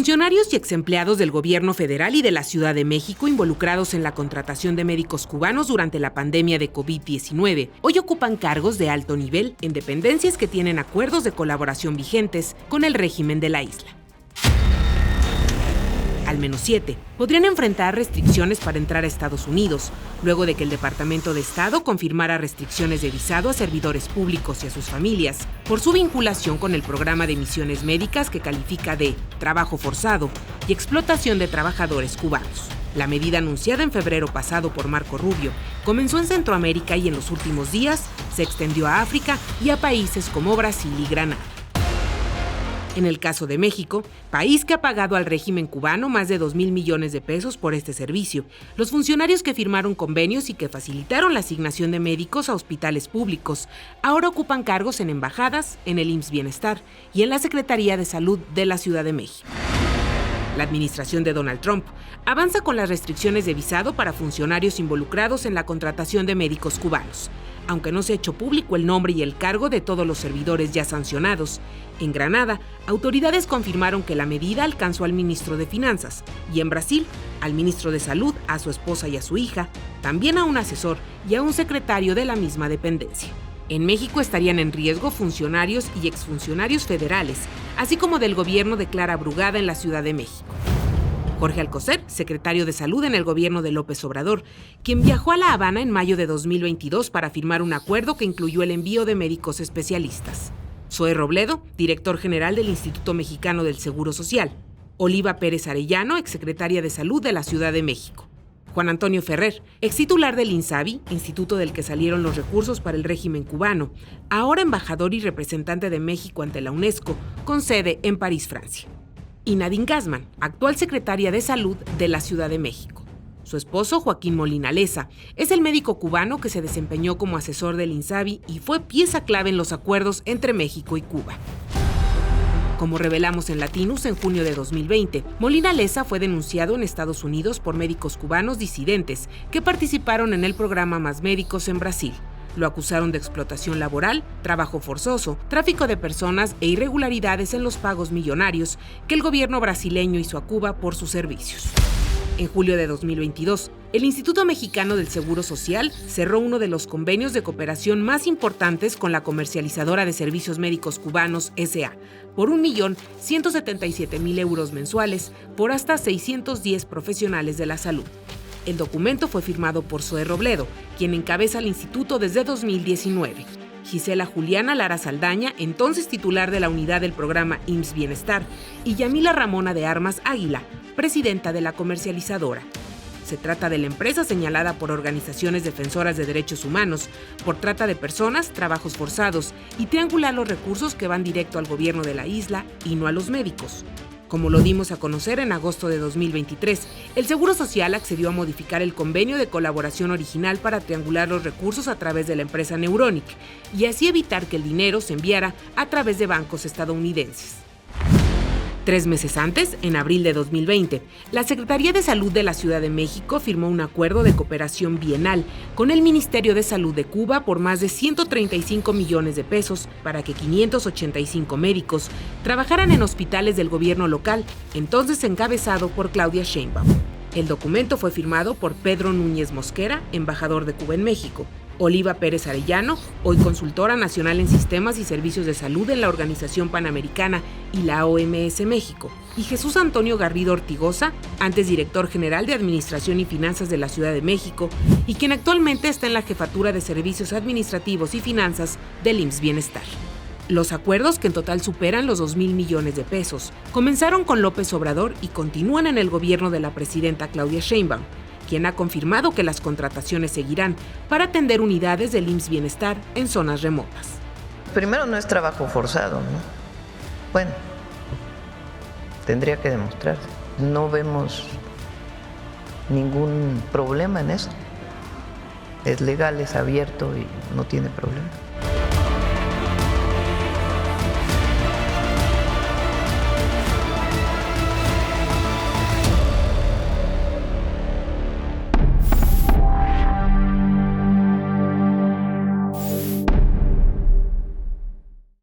Funcionarios y exempleados del gobierno federal y de la Ciudad de México involucrados en la contratación de médicos cubanos durante la pandemia de COVID-19 hoy ocupan cargos de alto nivel en dependencias que tienen acuerdos de colaboración vigentes con el régimen de la isla. Al menos 7 podrían enfrentar restricciones para entrar a Estados Unidos, luego de que el Departamento de Estado confirmara restricciones de visado a servidores públicos y a sus familias por su vinculación con el programa de misiones médicas que califica de trabajo forzado y explotación de trabajadores cubanos. La medida anunciada en febrero pasado por Marco Rubio comenzó en Centroamérica y en los últimos días se extendió a África y a países como Brasil y Granada. En el caso de México, país que ha pagado al régimen cubano más de 2,000 millones de pesos por este servicio, los funcionarios que firmaron convenios y que facilitaron la asignación de médicos a hospitales públicos ahora ocupan cargos en embajadas, en el IMSS Bienestar y en la Secretaría de Salud de la Ciudad de México. La administración de Donald Trump avanza con las restricciones de visado para funcionarios involucrados en la contratación de médicos cubanos. Aunque no se ha hecho público el nombre y el cargo de todos los servidores ya sancionados, en Granada, autoridades confirmaron que la medida alcanzó al ministro de Finanzas y en Brasil, al ministro de Salud, a su esposa y a su hija, también a un asesor y a un secretario de la misma dependencia. En México estarían en riesgo funcionarios y exfuncionarios federales, así como del gobierno de Clara Brugada en la Ciudad de México. Jorge Alcocer, secretario de Salud en el gobierno de López Obrador, quien viajó a La Habana en mayo de 2022 para firmar un acuerdo que incluyó el envío de médicos especialistas. Zoe Robledo, director general del Instituto Mexicano del Seguro Social. Oliva Pérez Arellano, exsecretaria de Salud de la Ciudad de México. Juan Antonio Ferrer, extitular del INSABI, instituto del que salieron los recursos para el régimen cubano, ahora embajador y representante de México ante la UNESCO, con sede en París, Francia. Y Nadine Gassman, actual secretaria de Salud de la Ciudad de México. Su esposo, Joaquín Molina Leza, es el médico cubano que se desempeñó como asesor del INSABI y fue pieza clave en los acuerdos entre México y Cuba. Como revelamos en Latinus en junio de 2020, Molina Leza fue denunciado en Estados Unidos por médicos cubanos disidentes que participaron en el programa Más Médicos en Brasil. Lo acusaron de explotación laboral, trabajo forzoso, tráfico de personas e irregularidades en los pagos millonarios que el gobierno brasileño hizo a Cuba por sus servicios. En julio de 2022, el Instituto Mexicano del Seguro Social cerró uno de los convenios de cooperación más importantes con la comercializadora de servicios médicos cubanos S.A. por 1.177.000 euros mensuales por hasta 610 profesionales de la salud. El documento fue firmado por Zoe Robledo, quien encabeza el instituto desde 2019. Gisela Juliana Lara Saldaña, entonces titular de la unidad del programa IMSS Bienestar, y Yamila Ramona de Armas Águila, presidenta de la comercializadora. Se trata de la empresa señalada por organizaciones defensoras de derechos humanos por trata de personas, trabajos forzados y triangular los recursos que van directo al gobierno de la isla y no a los médicos. Como lo dimos a conocer en agosto de 2023, el Seguro Social accedió a modificar el convenio de colaboración original para triangular los recursos a través de la empresa Neuronic y así evitar que el dinero se enviara a través de bancos estadounidenses. 3 meses antes, en abril de 2020, la Secretaría de Salud de la Ciudad de México firmó un acuerdo de cooperación bienal con el Ministerio de Salud de Cuba por más de 135 millones de pesos para que 585 médicos trabajaran en hospitales del gobierno local, entonces encabezado por Claudia Sheinbaum. El documento fue firmado por Pedro Núñez Mosquera, embajador de Cuba en México, Oliva Pérez Arellano, hoy consultora nacional en sistemas y servicios de salud en la Organización Panamericana y la OMS México, y Jesús Antonio Garrido Ortigoza, antes director general de Administración y Finanzas de la Ciudad de México, y quien actualmente está en la Jefatura de Servicios Administrativos y Finanzas del IMSS Bienestar. Los acuerdos, que en total superan los 2,000 millones de pesos, comenzaron con López Obrador y continúan en el gobierno de la presidenta Claudia Sheinbaum, quien ha confirmado que las contrataciones seguirán para atender unidades del IMSS Bienestar en zonas remotas. Primero, no es trabajo forzado, ¿no? Bueno, tendría que demostrarse. No vemos ningún problema en eso. Es legal, es abierto y no tiene problema.